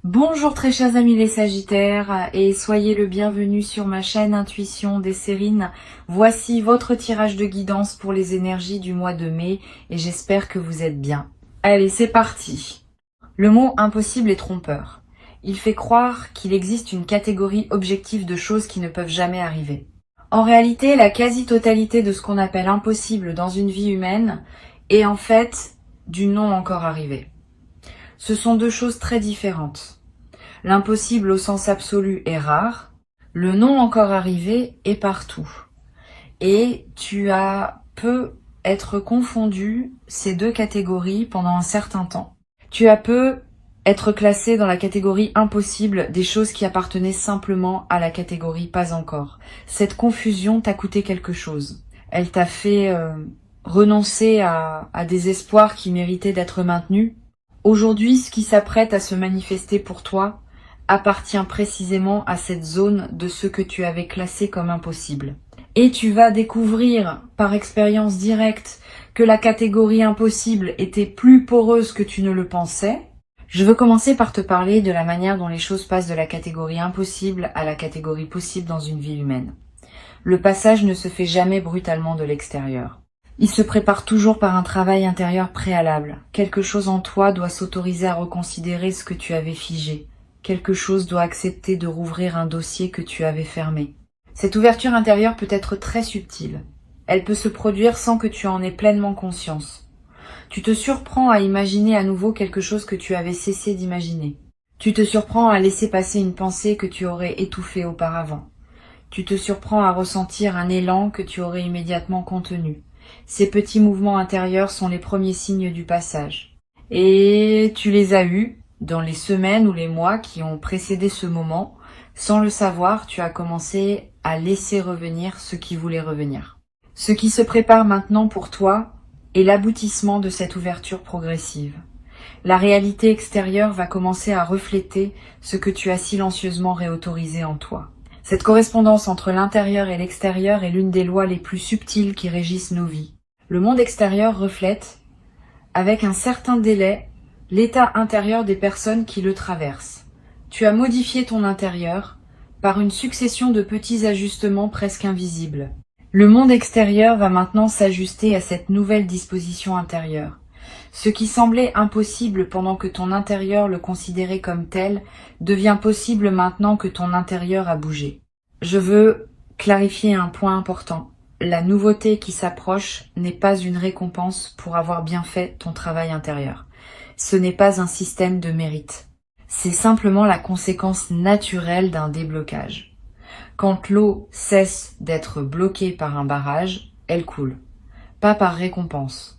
Bonjour très chers amis les Sagittaires et soyez le bienvenu sur ma chaîne Intuition des Sérines. Voici votre tirage de guidance pour les énergies du mois de mai et j'espère que vous êtes bien. Allez, c'est parti. Le mot impossible est trompeur. Il fait croire qu'il existe une catégorie objective de choses qui ne peuvent jamais arriver. En réalité, la quasi-totalité de ce qu'on appelle impossible dans une vie humaine est en fait du non encore arrivé. Ce sont deux choses très différentes. L'impossible au sens absolu est rare, le non encore arrivé est partout. Et peux être confondu ces deux catégories pendant un certain temps. Tu peux être classé dans la catégorie impossible des choses qui appartenaient simplement à la catégorie pas encore. Cette confusion t'a coûté quelque chose. Elle t'a fait renoncer à des espoirs qui méritaient d'être maintenus. Aujourd'hui, ce qui s'apprête à se manifester pour toi appartient précisément à cette zone de ce que tu avais classé comme impossible. Et tu vas découvrir par expérience directe que la catégorie impossible était plus poreuse que tu ne le pensais. Je veux commencer par te parler de la manière dont les choses passent de la catégorie impossible à la catégorie possible dans une vie humaine. Le passage ne se fait jamais brutalement de l'extérieur. Il se prépare toujours par un travail intérieur préalable. Quelque chose en toi doit s'autoriser à reconsidérer ce que tu avais figé. Quelque chose doit accepter de rouvrir un dossier que tu avais fermé. Cette ouverture intérieure peut être très subtile. Elle peut se produire sans que tu en aies pleinement conscience. Tu te surprends à imaginer à nouveau quelque chose que tu avais cessé d'imaginer. Tu te surprends à laisser passer une pensée que tu aurais étouffée auparavant. Tu te surprends à ressentir un élan que tu aurais immédiatement contenu. Ces petits mouvements intérieurs sont les premiers signes du passage. Et tu les as eus dans les semaines ou les mois qui ont précédé ce moment. Sans le savoir, tu as commencé à laisser revenir ce qui voulait revenir. Ce qui se prépare maintenant pour toi est l'aboutissement de cette ouverture progressive. La réalité extérieure va commencer à refléter ce que tu as silencieusement réautorisé en toi. Cette correspondance entre l'intérieur et l'extérieur est l'une des lois les plus subtiles qui régissent nos vies. Le monde extérieur reflète, avec un certain délai, l'état intérieur des personnes qui le traversent. Tu as modifié ton intérieur par une succession de petits ajustements presque invisibles. Le monde extérieur va maintenant s'ajuster à cette nouvelle disposition intérieure. Ce qui semblait impossible pendant que ton intérieur le considérait comme tel devient possible maintenant que ton intérieur a bougé. Je veux clarifier un point important. La nouveauté qui s'approche n'est pas une récompense pour avoir bien fait ton travail intérieur. Ce n'est pas un système de mérite. C'est simplement la conséquence naturelle d'un déblocage. Quand l'eau cesse d'être bloquée par un barrage, elle coule. Pas par récompense.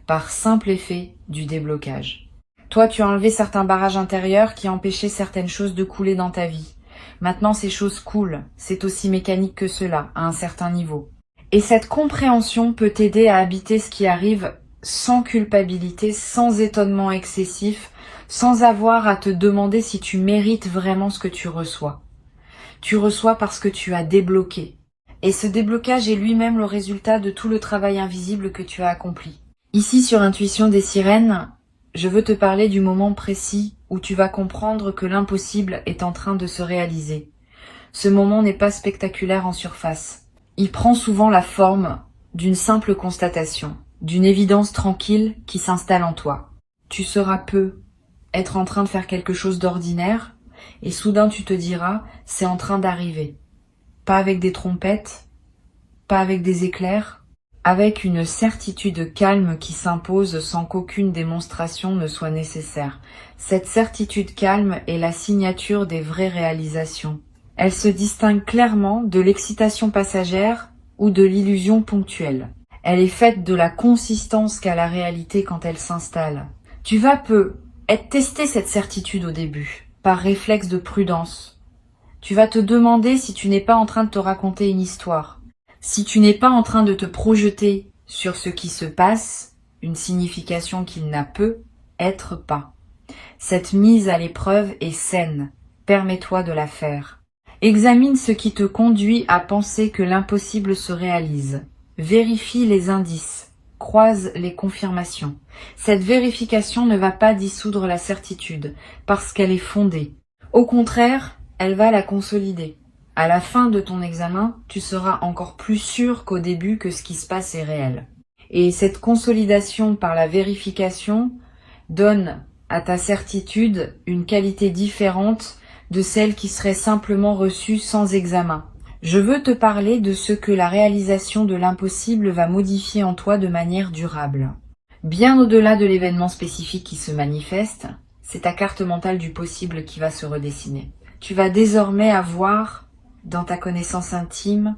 Par simple effet du déblocage. Toi, tu as enlevé certains barrages intérieurs qui empêchaient certaines choses de couler dans ta vie. Maintenant, ces choses coulent. C'est aussi mécanique que cela, à un certain niveau. Et cette compréhension peut t'aider à habiter ce qui arrive sans culpabilité, sans étonnement excessif, sans avoir à te demander si tu mérites vraiment ce que tu reçois. Tu reçois parce que tu as débloqué. Et ce déblocage est lui-même le résultat de tout le travail invisible que tu as accompli. Ici, sur Intuition des Sirènes, je veux te parler du moment précis où tu vas comprendre que l'impossible est en train de se réaliser. Ce moment n'est pas spectaculaire en surface. Il prend souvent la forme d'une simple constatation, d'une évidence tranquille qui s'installe en toi. Tu sauras peu être en train de faire quelque chose d'ordinaire, et soudain tu te diras, c'est en train d'arriver. Pas avec des trompettes, pas avec des éclairs, avec une certitude calme qui s'impose sans qu'aucune démonstration ne soit nécessaire. Cette certitude calme est la signature des vraies réalisations. Elle se distingue clairement de l'excitation passagère ou de l'illusion ponctuelle. Elle est faite de la consistance qu'a la réalité quand elle s'installe. Tu vas tester cette certitude au début, par réflexe de prudence. Tu vas te demander si tu n'es pas en train de te raconter une histoire. Si tu n'es pas en train de te projeter sur ce qui se passe, une signification qu'il n'a peut être pas. Cette mise à l'épreuve est saine. Permets-toi de la faire. Examine ce qui te conduit à penser que l'impossible se réalise. Vérifie les indices. croise les confirmations. Cette vérification ne va pas dissoudre la certitude, parce qu'elle est fondée. Au contraire, elle va la consolider. À la fin de ton examen, tu seras encore plus sûr qu'au début que ce qui se passe est réel. Et cette consolidation par la vérification donne à ta certitude une qualité différente de celle qui serait simplement reçue sans examen. Je veux te parler de ce que la réalisation de l'impossible va modifier en toi de manière durable. Bien au-delà de l'événement spécifique qui se manifeste, c'est ta carte mentale du possible qui va se redessiner. Tu vas désormais avoir, dans ta connaissance intime,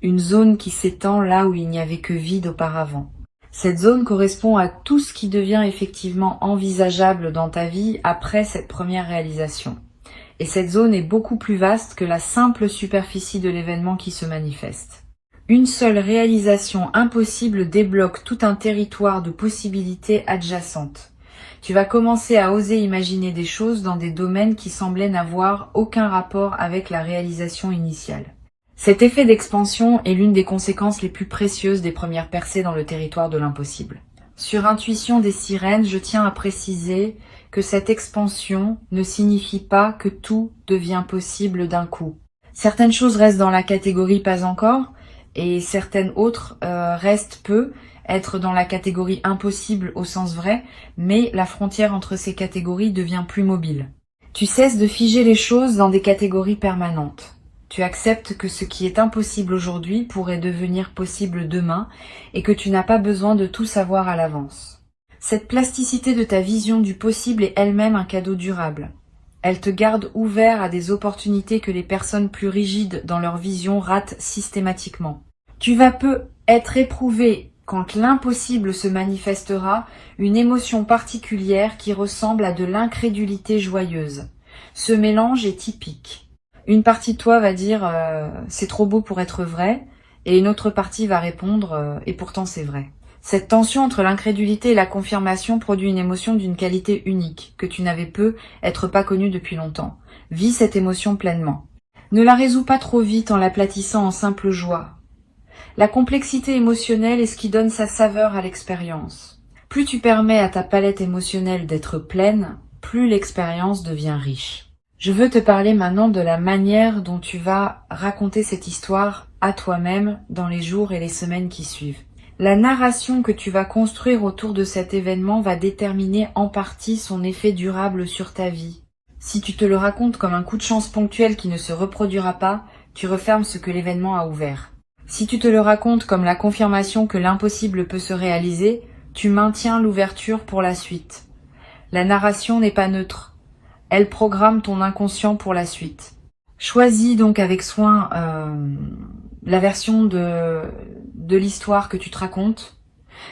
une zone qui s'étend là où il n'y avait que vide auparavant. Cette zone correspond à tout ce qui devient effectivement envisageable dans ta vie après cette première réalisation. Et cette zone est beaucoup plus vaste que la simple superficie de l'événement qui se manifeste. Une seule réalisation impossible débloque tout un territoire de possibilités adjacentes. Tu vas commencer à oser imaginer des choses dans des domaines qui semblaient n'avoir aucun rapport avec la réalisation initiale. Cet effet d'expansion est l'une des conséquences les plus précieuses des premières percées dans le territoire de l'impossible. Sur intuition des sirènes, je tiens à préciser que cette expansion ne signifie pas que tout devient possible d'un coup. Certaines choses restent dans la catégorie pas encore et certaines autres restent peu être dans la catégorie impossible au sens vrai, mais la frontière entre ces catégories devient plus mobile. Tu cesses de figer les choses dans des catégories permanentes. Tu acceptes que ce qui est impossible aujourd'hui pourrait devenir possible demain et que tu n'as pas besoin de tout savoir à l'avance. Cette plasticité de ta vision du possible est elle-même un cadeau durable. Elle te garde ouvert à des opportunités que les personnes plus rigides dans leur vision ratent systématiquement. Tu vas peu être éprouvé quand l'impossible se manifestera, une émotion particulière qui ressemble à de l'incrédulité joyeuse. Ce mélange est typique. Une partie de toi va dire c'est trop beau pour être vrai, et une autre partie va répondre et pourtant c'est vrai. Cette tension entre l'incrédulité et la confirmation produit une émotion d'une qualité unique, que tu n'avais être pas connue depuis longtemps. Vis cette émotion pleinement. Ne la résous pas trop vite en l'aplatissant en simple joie. La complexité émotionnelle est ce qui donne sa saveur à l'expérience. Plus tu permets à ta palette émotionnelle d'être pleine, plus l'expérience devient riche. Je veux te parler maintenant de la manière dont tu vas raconter cette histoire à toi-même dans les jours et les semaines qui suivent. La narration que tu vas construire autour de cet événement va déterminer en partie son effet durable sur ta vie. Si tu te le racontes comme un coup de chance ponctuel qui ne se reproduira pas, tu refermes ce que l'événement a ouvert. Si tu te le racontes comme la confirmation que l'impossible peut se réaliser, tu maintiens l'ouverture pour la suite. La narration n'est pas neutre. Elle programme ton inconscient pour la suite. Choisis donc avec soin la version de l'histoire que tu te racontes.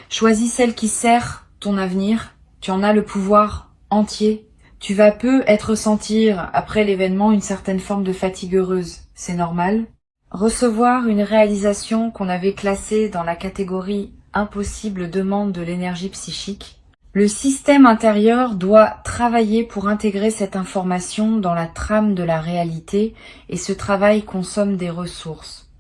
Choisis celle qui sert ton avenir. Tu en as le pouvoir entier. Tu vas peu ressentir après l'événement une certaine forme de fatigue heureuse. C'est normal. Recevoir une réalisation qu'on avait classée dans la catégorie impossible demande de l'énergie psychique. Le système intérieur doit travailler pour intégrer cette information dans la trame de la réalité et ce travail consomme des ressources.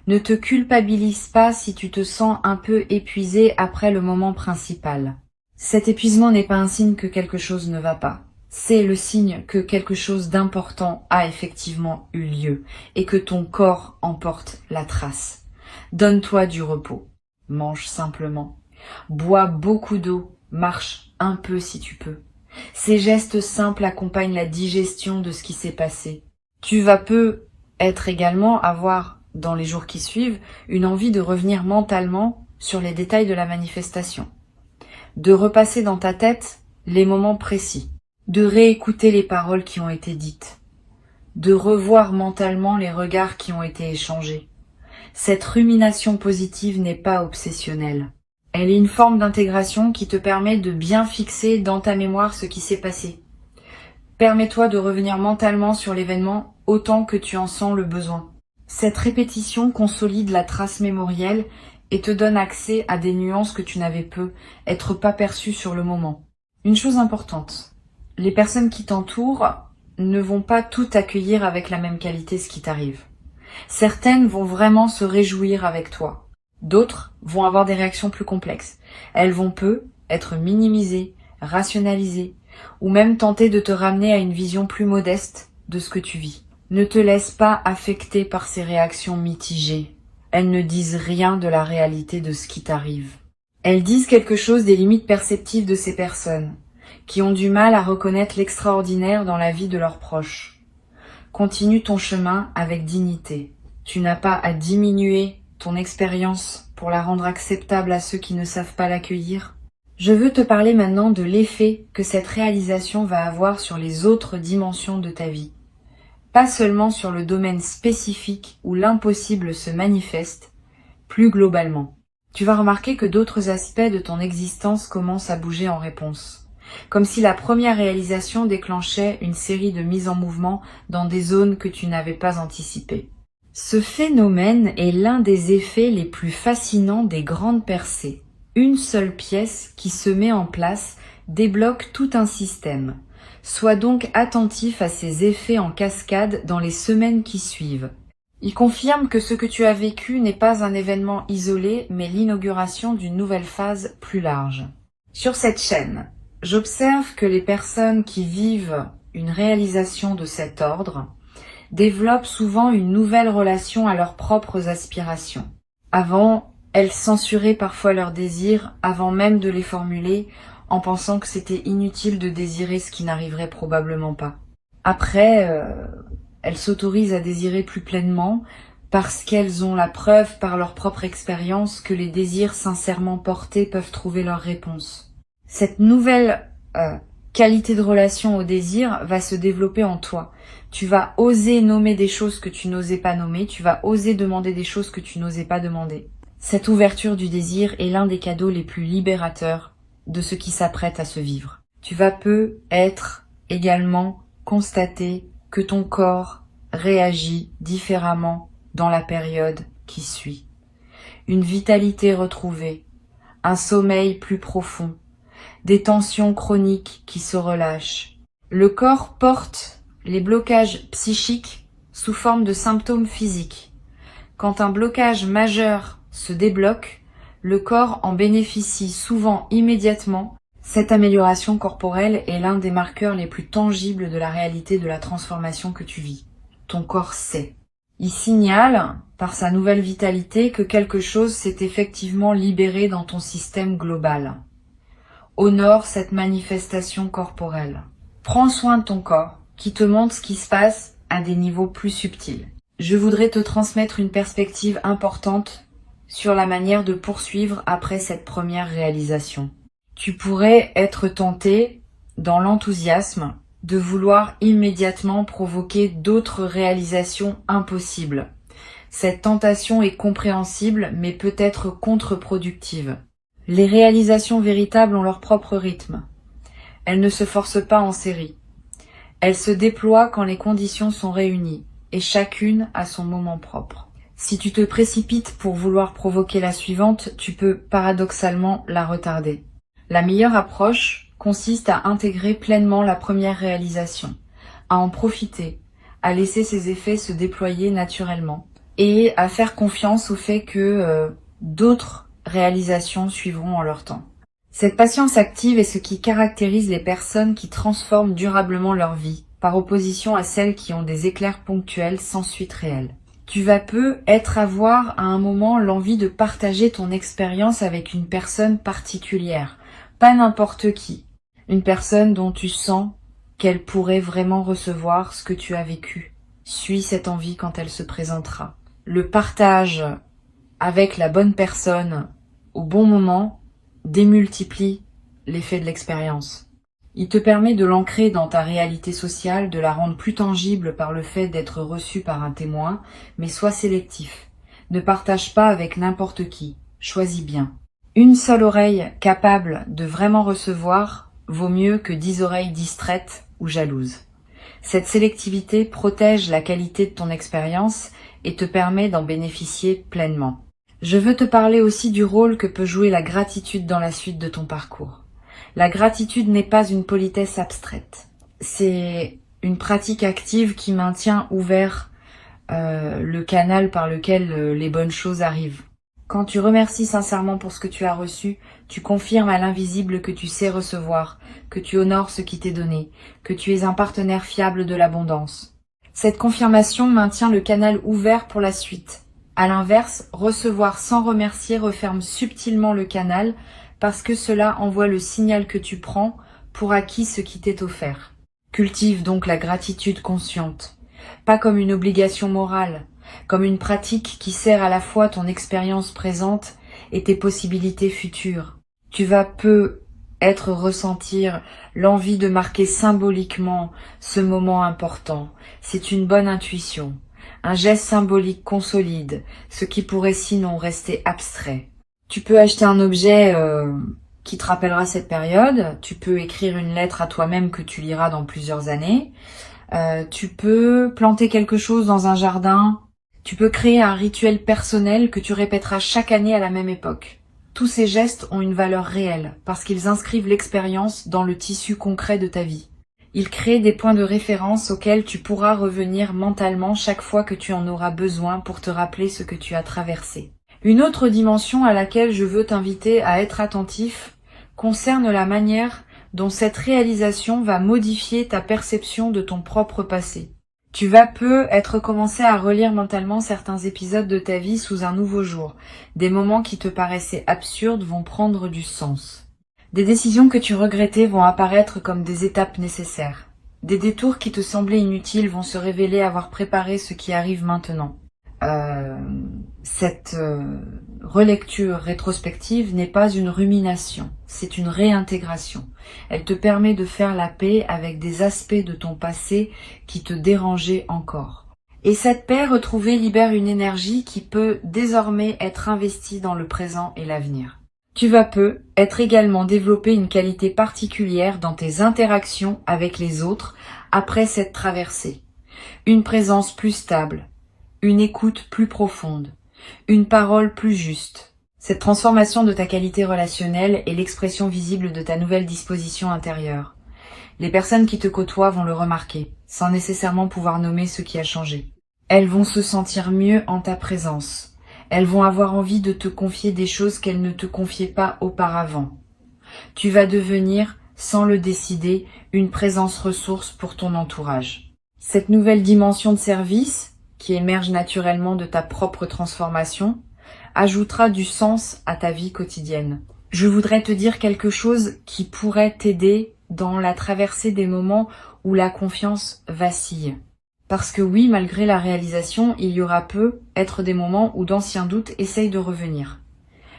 Ne te culpabilise pas si tu te sens un peu épuisé après le moment principal. Cet épuisement n'est pas un signe que quelque chose ne va pas. C'est le signe que quelque chose d'important a effectivement eu lieu et que ton corps en porte la trace. Donne-toi du repos. Mange simplement. Bois beaucoup d'eau. Marche un peu si tu peux. Ces gestes simples accompagnent la digestion de ce qui s'est passé. Tu vas également avoir, dans les jours qui suivent, une envie de revenir mentalement sur les détails de la manifestation. De repasser dans ta tête les moments précis. De réécouter les paroles qui ont été dites, de revoir mentalement les regards qui ont été échangés. Cette rumination positive n'est pas obsessionnelle. Elle est une forme d'intégration qui te permet de bien fixer dans ta mémoire ce qui s'est passé. Permets-toi de revenir mentalement sur l'événement autant que tu en sens le besoin. Cette répétition consolide la trace mémorielle et te donne accès à des nuances que tu n'avais pas perçues sur le moment. Une chose importante. Les personnes qui t'entourent ne vont pas tout accueillir avec la même qualité ce qui t'arrive. Certaines vont vraiment se réjouir avec toi. D'autres vont avoir des réactions plus complexes. Elles vont être minimisées, rationalisées, ou même tenter de te ramener à une vision plus modeste de ce que tu vis. Ne te laisse pas affecter par ces réactions mitigées. Elles ne disent rien de la réalité de ce qui t'arrive. Elles disent quelque chose des limites perceptives de ces personnes, qui ont du mal à reconnaître l'extraordinaire dans la vie de leurs proches. Continue ton chemin avec dignité. Tu n'as pas à diminuer ton expérience pour la rendre acceptable à ceux qui ne savent pas l'accueillir. Je veux te parler maintenant de l'effet que cette réalisation va avoir sur les autres dimensions de ta vie. Pas seulement sur le domaine spécifique où l'impossible se manifeste, plus globalement. Tu vas remarquer que d'autres aspects de ton existence commencent à bouger en réponse. Comme si la première réalisation déclenchait une série de mises en mouvement dans des zones que tu n'avais pas anticipées. Ce phénomène est l'un des effets les plus fascinants des grandes percées. Une seule pièce qui se met en place débloque tout un système. Sois donc attentif à ces effets en cascade dans les semaines qui suivent. Il confirme que ce que tu as vécu n'est pas un événement isolé, mais l'inauguration d'une nouvelle phase plus large. Sur cette chaîne, j'observe que les personnes qui vivent une réalisation de cet ordre développent souvent une nouvelle relation à leurs propres aspirations. Avant, elles censuraient parfois leurs désirs avant même de les formuler, en pensant que c'était inutile de désirer ce qui n'arriverait probablement pas. Après, elles s'autorisent à désirer plus pleinement parce qu'elles ont la preuve par leur propre expérience que les désirs sincèrement portés peuvent trouver leur réponse. Cette nouvelle qualité de relation au désir va se développer en toi. Tu vas oser nommer des choses que tu n'osais pas nommer, tu vas oser demander des choses que tu n'osais pas demander. Cette ouverture du désir est l'un des cadeaux les plus libérateurs de ce qui s'apprête à se vivre. Tu vas peut-être également constater que ton corps réagit différemment dans la période qui suit. Une vitalité retrouvée, un sommeil plus profond, des tensions chroniques qui se relâchent. Le corps porte les blocages psychiques sous forme de symptômes physiques. Quand un blocage majeur se débloque, le corps en bénéficie souvent immédiatement. Cette amélioration corporelle est l'un des marqueurs les plus tangibles de la réalité de la transformation que tu vis. Ton corps sait. Il signale, par sa nouvelle vitalité, que quelque chose s'est effectivement libéré dans ton système global. Honore cette manifestation corporelle. Prends soin de ton corps, qui te montre ce qui se passe à des niveaux plus subtils. Je voudrais te transmettre une perspective importante sur la manière de poursuivre après cette première réalisation. Tu pourrais être tenté, dans l'enthousiasme, de vouloir immédiatement provoquer d'autres réalisations impossibles. Cette tentation est compréhensible, mais peut être contre-productive. Les réalisations véritables ont leur propre rythme. Elles ne se forcent pas en série. Elles se déploient quand les conditions sont réunies, et chacune a son moment propre. Si tu te précipites pour vouloir provoquer la suivante, tu peux paradoxalement la retarder. La meilleure approche consiste à intégrer pleinement la première réalisation, à en profiter, à laisser ses effets se déployer naturellement, et à faire confiance au fait que d'autres réalisations suivront en leur temps. Cette patience active est ce qui caractérise les personnes qui transforment durablement leur vie, par opposition à celles qui ont des éclairs ponctuels sans suite réelle. Tu vas avoir à un moment l'envie de partager ton expérience avec une personne particulière, pas n'importe qui, une personne dont tu sens qu'elle pourrait vraiment recevoir ce que tu as vécu. Suis cette envie quand elle se présentera. Le partage avec la bonne personne au bon moment démultiplie l'effet de l'expérience. Il te permet de l'ancrer dans ta réalité sociale, de la rendre plus tangible par le fait d'être reçu par un témoin, mais sois sélectif. Ne partage pas avec n'importe qui. Choisis bien. Une seule oreille capable de vraiment recevoir vaut mieux que 10 oreilles distraites ou jalouses. Cette sélectivité protège la qualité de ton expérience et te permet d'en bénéficier pleinement. Je veux te parler aussi du rôle que peut jouer la gratitude dans la suite de ton parcours. La gratitude n'est pas une politesse abstraite. C'est une pratique active qui maintient ouvert le canal par lequel les bonnes choses arrivent. Quand tu remercies sincèrement pour ce que tu as reçu, tu confirmes à l'invisible que tu sais recevoir, que tu honores ce qui t'est donné, que tu es un partenaire fiable de l'abondance. Cette confirmation maintient le canal ouvert pour la suite. À l'inverse, recevoir sans remercier referme subtilement le canal parce que cela envoie le signal que tu prends pour acquis ce qui t'est offert. Cultive donc la gratitude consciente, pas comme une obligation morale, comme une pratique qui sert à la fois ton expérience présente et tes possibilités futures. Tu vas peut-être ressentir l'envie de marquer symboliquement ce moment important. C'est une bonne intuition. Un geste symbolique consolide ce qui pourrait sinon rester abstrait. Tu peux acheter un objet qui te rappellera cette période. Tu peux écrire une lettre à toi-même que tu liras dans plusieurs années. Tu peux planter quelque chose dans un jardin. Tu peux créer un rituel personnel que tu répéteras chaque année à la même époque. Tous ces gestes ont une valeur réelle parce qu'ils inscrivent l'expérience dans le tissu concret de ta vie. Ils créent des points de référence auxquels tu pourras revenir mentalement chaque fois que tu en auras besoin pour te rappeler ce que tu as traversé. Une autre dimension à laquelle je veux t'inviter à être attentif concerne la manière dont cette réalisation va modifier ta perception de ton propre passé. Tu vas peut-être commencer à relire mentalement certains épisodes de ta vie sous un nouveau jour. Des moments qui te paraissaient absurdes vont prendre du sens. Des décisions que tu regrettais vont apparaître comme des étapes nécessaires. Des détours qui te semblaient inutiles vont se révéler avoir préparé ce qui arrive maintenant. Cette relecture rétrospective n'est pas une rumination, c'est une réintégration. Elle te permet de faire la paix avec des aspects de ton passé qui te dérangeaient encore. Et cette paix retrouvée libère une énergie qui peut désormais être investie dans le présent et l'avenir. Tu vas peut-être également développer une qualité particulière dans tes interactions avec les autres après cette traversée. Une présence plus stable, une écoute plus profonde, une parole plus juste. Cette transformation de ta qualité relationnelle est l'expression visible de ta nouvelle disposition intérieure. Les personnes qui te côtoient vont le remarquer, sans nécessairement pouvoir nommer ce qui a changé. Elles vont se sentir mieux en ta présence. Elles vont avoir envie de te confier des choses qu'elles ne te confiaient pas auparavant. Tu vas devenir, sans le décider, une présence ressource pour ton entourage. Cette nouvelle dimension de service, qui émerge naturellement de ta propre transformation, ajoutera du sens à ta vie quotidienne. Je voudrais te dire quelque chose qui pourrait t'aider dans la traversée des moments où la confiance vacille. Parce que oui, malgré la réalisation, il y aura peut-être des moments où d'anciens doutes essayent de revenir.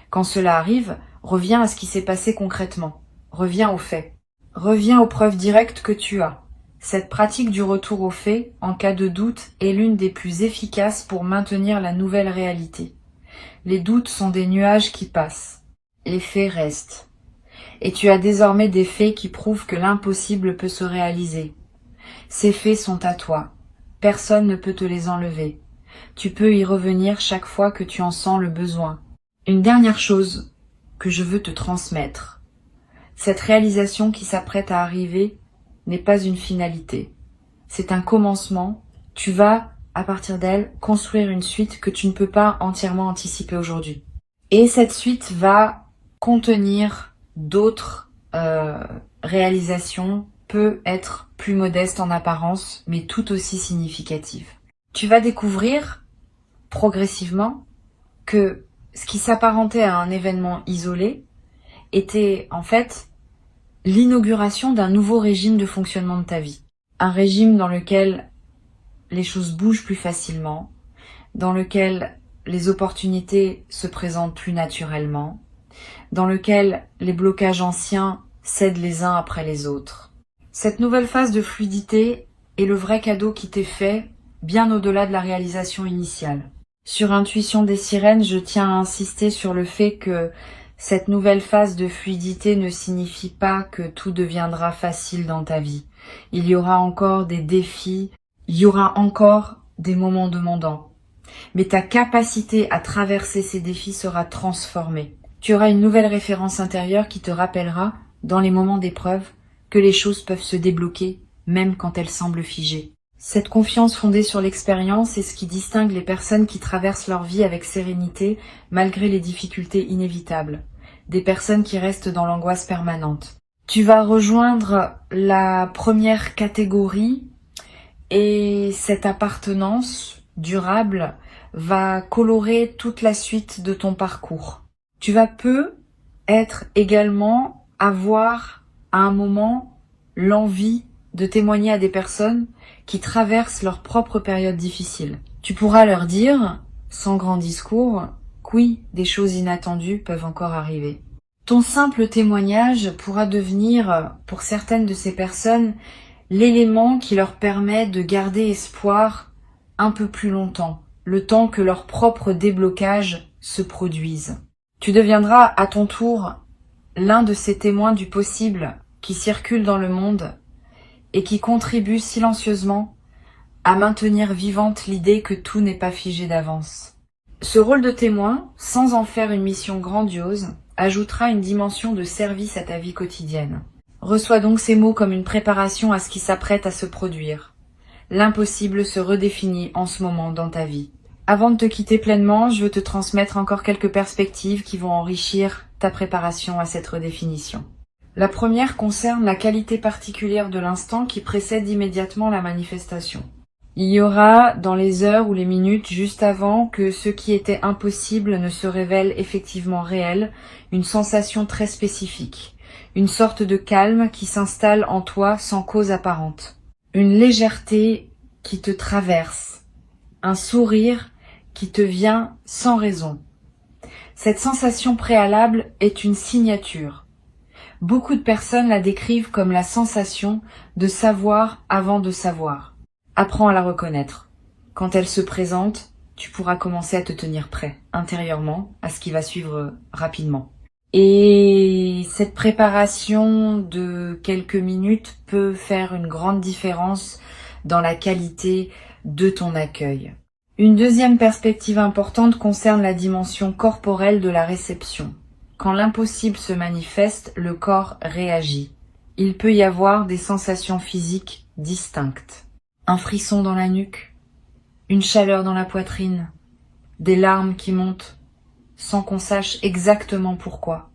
Quand cela arrive, reviens à ce qui s'est passé concrètement. Reviens aux faits. Reviens aux preuves directes que tu as. Cette pratique du retour aux faits, en cas de doute, est l'une des plus efficaces pour maintenir la nouvelle réalité. Les doutes sont des nuages qui passent. Les faits restent. Et tu as désormais des faits qui prouvent que l'impossible peut se réaliser. Ces faits sont à toi. Personne ne peut te les enlever. Tu peux y revenir chaque fois que tu en sens le besoin. Une dernière chose que je veux te transmettre. Cette réalisation qui s'apprête à arriver n'est pas une finalité. C'est un commencement. Tu vas, à partir d'elle, construire une suite que tu ne peux pas entièrement anticiper aujourd'hui. Et cette suite va contenir d'autres réalisations, peut être plus modeste en apparence, mais tout aussi significative. Tu vas découvrir progressivement que ce qui s'apparentait à un événement isolé était en fait l'inauguration d'un nouveau régime de fonctionnement de ta vie. Un régime dans lequel les choses bougent plus facilement, dans lequel les opportunités se présentent plus naturellement, dans lequel les blocages anciens cèdent les uns après les autres. Cette nouvelle phase de fluidité est le vrai cadeau qui t'est fait, bien au-delà de la réalisation initiale. Sur Intuition des Sirènes, je tiens à insister sur le fait que cette nouvelle phase de fluidité ne signifie pas que tout deviendra facile dans ta vie. Il y aura encore des défis, il y aura encore des moments demandants. Mais ta capacité à traverser ces défis sera transformée. Tu auras une nouvelle référence intérieure qui te rappellera, dans les moments d'épreuve, que les choses peuvent se débloquer, même quand elles semblent figées. Cette confiance fondée sur l'expérience est ce qui distingue les personnes qui traversent leur vie avec sérénité malgré les difficultés inévitables, des personnes qui restent dans l'angoisse permanente. Tu vas rejoindre la première catégorie et cette appartenance durable va colorer toute la suite de ton parcours. Tu vas être également avoir à un moment l'envie de témoigner à des personnes qui traversent leur propre période difficile. Tu pourras leur dire, sans grand discours, que oui, des choses inattendues peuvent encore arriver. Ton simple témoignage pourra devenir, pour certaines de ces personnes, l'élément qui leur permet de garder espoir un peu plus longtemps, le temps que leur propre déblocage se produise. Tu deviendras à ton tour l'un de ces témoins du possible qui circulent dans le monde et qui contribuent silencieusement à maintenir vivante l'idée que tout n'est pas figé d'avance. Ce rôle de témoin, sans en faire une mission grandiose, ajoutera une dimension de service à ta vie quotidienne. Reçois donc ces mots comme une préparation à ce qui s'apprête à se produire. L'impossible se redéfinit en ce moment dans ta vie. Avant de te quitter pleinement, je veux te transmettre encore quelques perspectives qui vont enrichir ta préparation à cette redéfinition. La première concerne la qualité particulière de l'instant qui précède immédiatement la manifestation. Il y aura, dans les heures ou les minutes juste avant que ce qui était impossible ne se révèle effectivement réel, une sensation très spécifique, une sorte de calme qui s'installe en toi sans cause apparente, une légèreté qui te traverse, un sourire qui te vient sans raison. Cette sensation préalable est une signature. Beaucoup de personnes la décrivent comme la sensation de savoir avant de savoir. Apprends à la reconnaître. Quand elle se présente, tu pourras commencer à te tenir prêt, intérieurement, à ce qui va suivre rapidement. Et cette préparation de quelques minutes peut faire une grande différence dans la qualité de ton accueil. Une deuxième perspective importante concerne la dimension corporelle de la réception. Quand l'impossible se manifeste, le corps réagit. Il peut y avoir des sensations physiques distinctes. Un frisson dans la nuque, une chaleur dans la poitrine, des larmes qui montent, sans qu'on sache exactement pourquoi.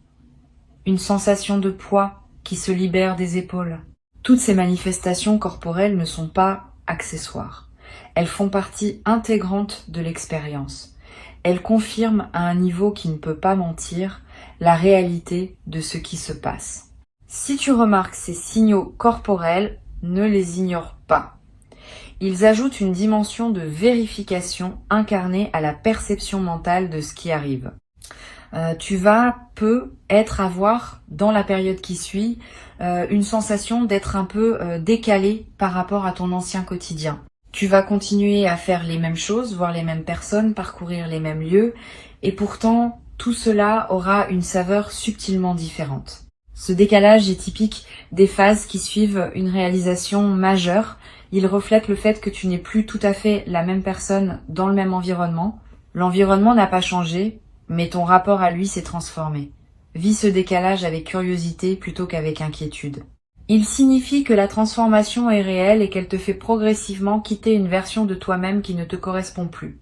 Une sensation de poids qui se libère des épaules. Toutes ces manifestations corporelles ne sont pas accessoires. Elles font partie intégrante de l'expérience. Elles confirment à un niveau qui ne peut pas mentir la réalité de ce qui se passe. Si tu remarques ces signaux corporels, ne les ignore pas. Ils ajoutent une dimension de vérification incarnée à la perception mentale de ce qui arrive. Tu vas avoir, dans la période qui suit, une sensation d'être un peu décalé par rapport à ton ancien quotidien. Tu vas continuer à faire les mêmes choses, voir les mêmes personnes, parcourir les mêmes lieux, et pourtant, tout cela aura une saveur subtilement différente. Ce décalage est typique des phases qui suivent une réalisation majeure. Il reflète le fait que tu n'es plus tout à fait la même personne dans le même environnement. L'environnement n'a pas changé, mais ton rapport à lui s'est transformé. Vis ce décalage avec curiosité plutôt qu'avec inquiétude. Il signifie que la transformation est réelle et qu'elle te fait progressivement quitter une version de toi-même qui ne te correspond plus.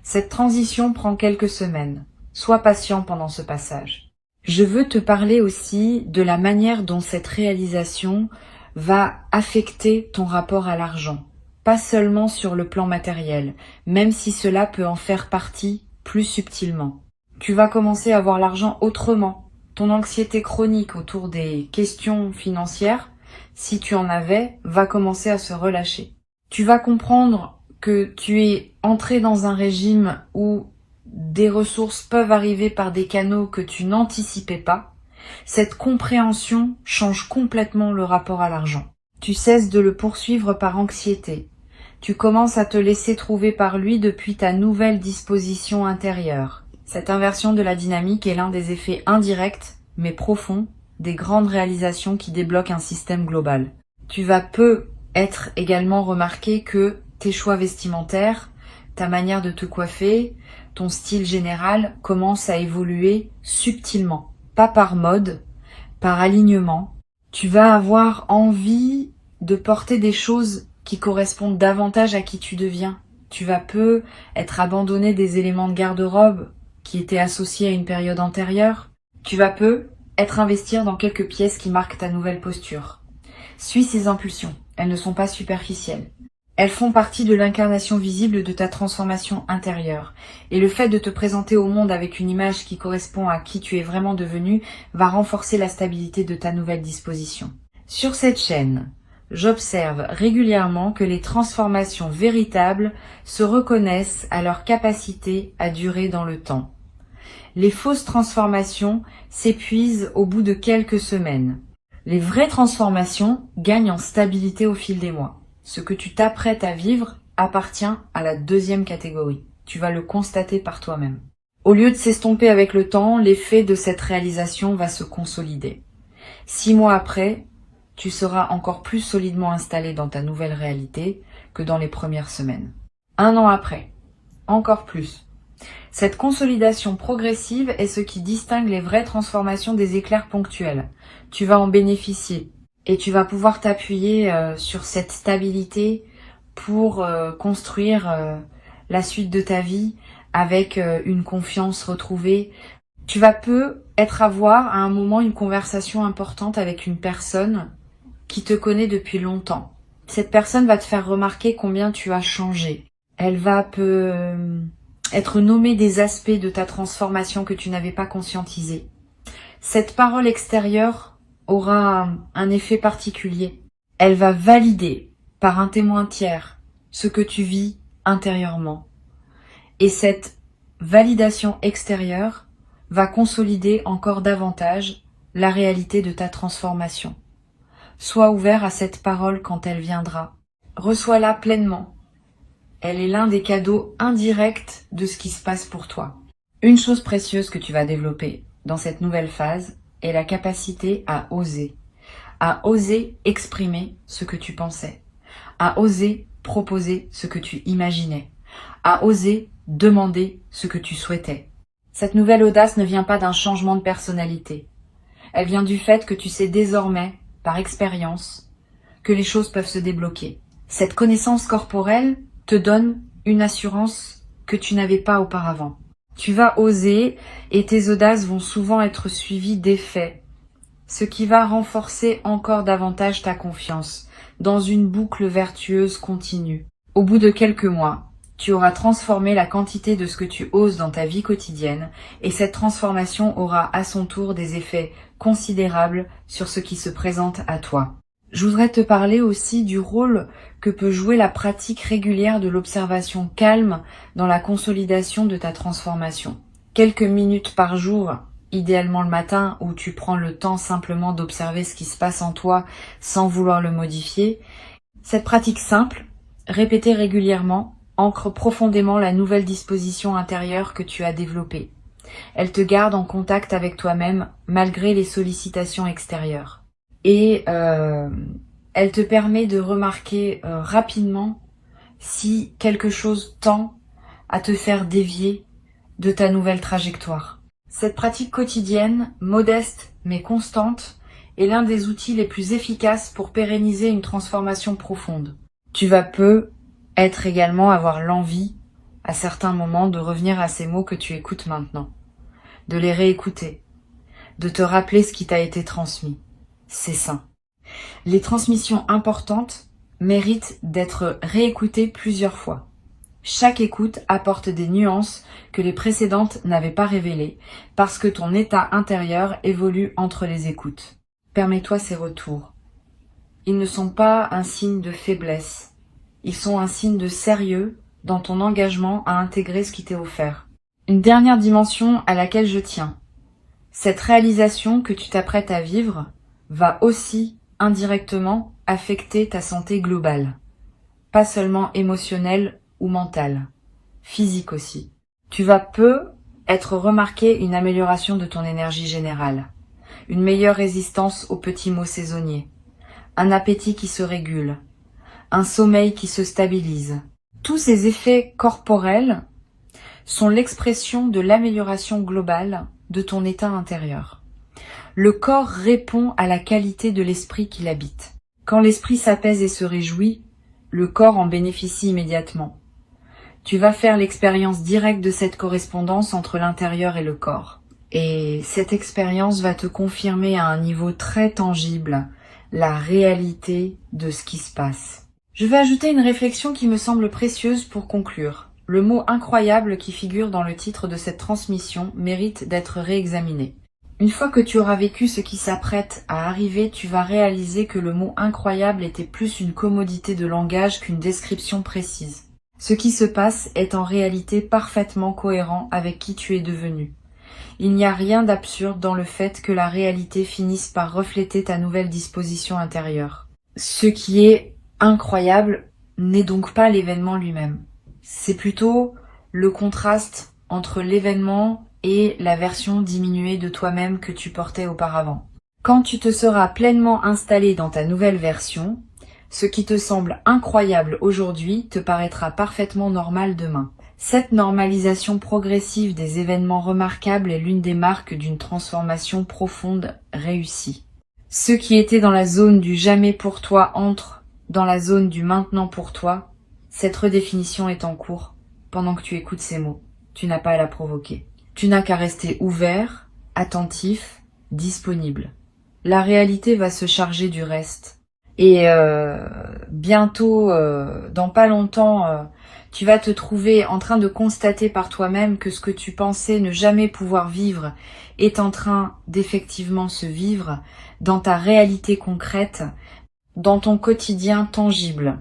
Cette transition prend quelques semaines. Sois patient pendant ce passage. Je veux te parler aussi de la manière dont cette réalisation va affecter ton rapport à l'argent. Pas seulement sur le plan matériel, même si cela peut en faire partie plus subtilement. Tu vas commencer à voir l'argent autrement. Ton anxiété chronique autour des questions financières, si tu en avais, va commencer à se relâcher. Tu vas comprendre que tu es entré dans un régime où des ressources peuvent arriver par des canaux que tu n'anticipais pas. Cette compréhension change complètement le rapport à l'argent. Tu cesses de le poursuivre par anxiété. Tu commences à te laisser trouver par lui depuis ta nouvelle disposition intérieure. Cette inversion de la dynamique est l'un des effets indirects, mais profonds, des grandes réalisations qui débloquent un système global. Tu vas être également remarqué que tes choix vestimentaires, ta manière de te coiffer, ton style général commence à évoluer subtilement. Pas par mode, par alignement. Tu vas avoir envie de porter des choses qui correspondent davantage à qui tu deviens. Tu vas peu être abandonné des éléments de garde-robe qui étaient associés à une période antérieure. Tu vas peu être investir dans quelques pièces qui marquent ta nouvelle posture. Suis ces impulsions, elles ne sont pas superficielles. Elles font partie de l'incarnation visible de ta transformation intérieure. Et le fait de te présenter au monde avec une image qui correspond à qui tu es vraiment devenu va renforcer la stabilité de ta nouvelle disposition. Sur cette chaîne, j'observe régulièrement que les transformations véritables se reconnaissent à leur capacité à durer dans le temps. Les fausses transformations s'épuisent au bout de quelques semaines. Les vraies transformations gagnent en stabilité au fil des mois. Ce que tu t'apprêtes à vivre appartient à la deuxième catégorie. Tu vas le constater par toi-même. Au lieu de s'estomper avec le temps, l'effet de cette réalisation va se consolider. 6 mois après, tu seras encore plus solidement installé dans ta nouvelle réalité que dans les premières semaines. 1 an après, encore plus. Cette consolidation progressive est ce qui distingue les vraies transformations des éclairs ponctuels. Tu vas en bénéficier et tu vas pouvoir t'appuyer sur cette stabilité pour construire la suite de ta vie avec une confiance retrouvée. Tu vas peu avoir à un moment une conversation importante avec une personne qui te connaît depuis longtemps. Cette personne va te faire remarquer combien tu as changé. Elle va être nommée des aspects de ta transformation que tu n'avais pas conscientisés. Cette parole extérieure aura un effet particulier. Elle va valider par un témoin tiers ce que tu vis intérieurement. Et cette validation extérieure va consolider encore davantage la réalité de ta transformation. Sois ouvert à cette parole quand elle viendra. Reçois-la pleinement. Elle est l'un des cadeaux indirects de ce qui se passe pour toi. Une chose précieuse que tu vas développer dans cette nouvelle phase est la capacité à oser exprimer ce que tu pensais, à oser proposer ce que tu imaginais, à oser demander ce que tu souhaitais. Cette nouvelle audace ne vient pas d'un changement de personnalité. Elle vient du fait que tu sais désormais, par expérience, que les choses peuvent se débloquer. Cette connaissance corporelle te donne une assurance que tu n'avais pas auparavant. Tu vas oser et tes audaces vont souvent être suivies d'effets, ce qui va renforcer encore davantage ta confiance dans une boucle vertueuse continue. Au bout de quelques mois, tu auras transformé la quantité de ce que tu oses dans ta vie quotidienne et cette transformation aura à son tour des effets considérables sur ce qui se présente à toi. Je voudrais te parler aussi du rôle que peut jouer la pratique régulière de l'observation calme dans la consolidation de ta transformation. Quelques minutes par jour, idéalement le matin, où tu prends le temps simplement d'observer ce qui se passe en toi sans vouloir le modifier. Cette pratique simple, répétée régulièrement, ancre profondément la nouvelle disposition intérieure que tu as développée. Elle te garde en contact avec toi-même malgré les sollicitations extérieures. Et elle te permet de remarquer rapidement si quelque chose tend à te faire dévier de ta nouvelle trajectoire. Cette pratique quotidienne, modeste mais constante, est l'un des outils les plus efficaces pour pérenniser une transformation profonde. Tu vas peu être également avoir l'envie, à certains moments, de revenir à ces mots que tu écoutes maintenant, de les réécouter, de te rappeler ce qui t'a été transmis. C'est sain. Les transmissions importantes méritent d'être réécoutées plusieurs fois. Chaque écoute apporte des nuances que les précédentes n'avaient pas révélées, parce que ton état intérieur évolue entre les écoutes. Permets-toi ces retours. Ils ne sont pas un signe de faiblesse, ils sont un signe de sérieux dans ton engagement à intégrer ce qui t'est offert. Une dernière dimension à laquelle je tiens. Cette réalisation que tu t'apprêtes à vivre va aussi indirectement affecter ta santé globale, pas seulement émotionnelle ou mentale, physique aussi. Tu vas peu être remarqué une amélioration de ton énergie générale, une meilleure résistance aux petits maux saisonniers, un appétit qui se régule, un sommeil qui se stabilise. Tous ces effets corporels sont l'expression de l'amélioration globale de ton état intérieur. Le corps répond à la qualité de l'esprit qui l'habite. Quand l'esprit s'apaise et se réjouit, le corps en bénéficie immédiatement. Tu vas faire l'expérience directe de cette correspondance entre l'intérieur et le corps. Et cette expérience va te confirmer à un niveau très tangible la réalité de ce qui se passe. Je vais ajouter une réflexion qui me semble précieuse pour conclure. Le mot incroyable qui figure dans le titre de cette transmission mérite d'être réexaminé. Une fois que tu auras vécu ce qui s'apprête à arriver, tu vas réaliser que le mot incroyable était plus une commodité de langage qu'une description précise. Ce qui se passe est en réalité parfaitement cohérent avec qui tu es devenu. Il n'y a rien d'absurde dans le fait que la réalité finisse par refléter ta nouvelle disposition intérieure. Ce qui est incroyable n'est donc pas l'événement lui-même. C'est plutôt le contraste entre l'événement et la version diminuée de toi-même que tu portais auparavant. Quand tu te seras pleinement installé dans ta nouvelle version, ce qui te semble incroyable aujourd'hui te paraîtra parfaitement normal demain. Cette normalisation progressive des événements remarquables est l'une des marques d'une transformation profonde réussie. Ce qui était dans la zone du jamais pour toi entre dans la zone du maintenant pour toi. Cette redéfinition est en cours pendant que tu écoutes ces mots. Tu n'as pas à la provoquer. Tu n'as qu'à rester ouvert, attentif, disponible. La réalité va se charger du reste. Et bientôt, dans pas longtemps, tu vas te trouver en train de constater par toi-même que ce que tu pensais ne jamais pouvoir vivre est en train d'effectivement se vivre dans ta réalité concrète, dans ton quotidien tangible.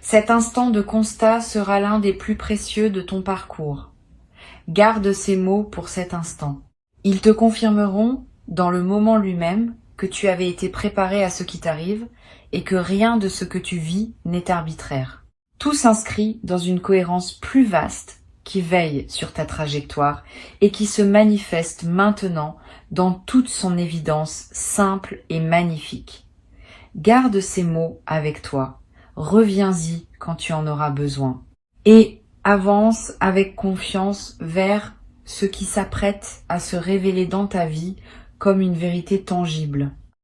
Cet instant de constat sera l'un des plus précieux de ton parcours. Garde ces mots pour cet instant. Ils te confirmeront, dans le moment lui-même, que tu avais été préparé à ce qui t'arrive et que rien de ce que tu vis n'est arbitraire. Tout s'inscrit dans une cohérence plus vaste qui veille sur ta trajectoire et qui se manifeste maintenant dans toute son évidence simple et magnifique. Garde ces mots avec toi, reviens-y quand tu en auras besoin et avance avec confiance vers ce qui s'apprête à se révéler dans ta vie comme une vérité tangible.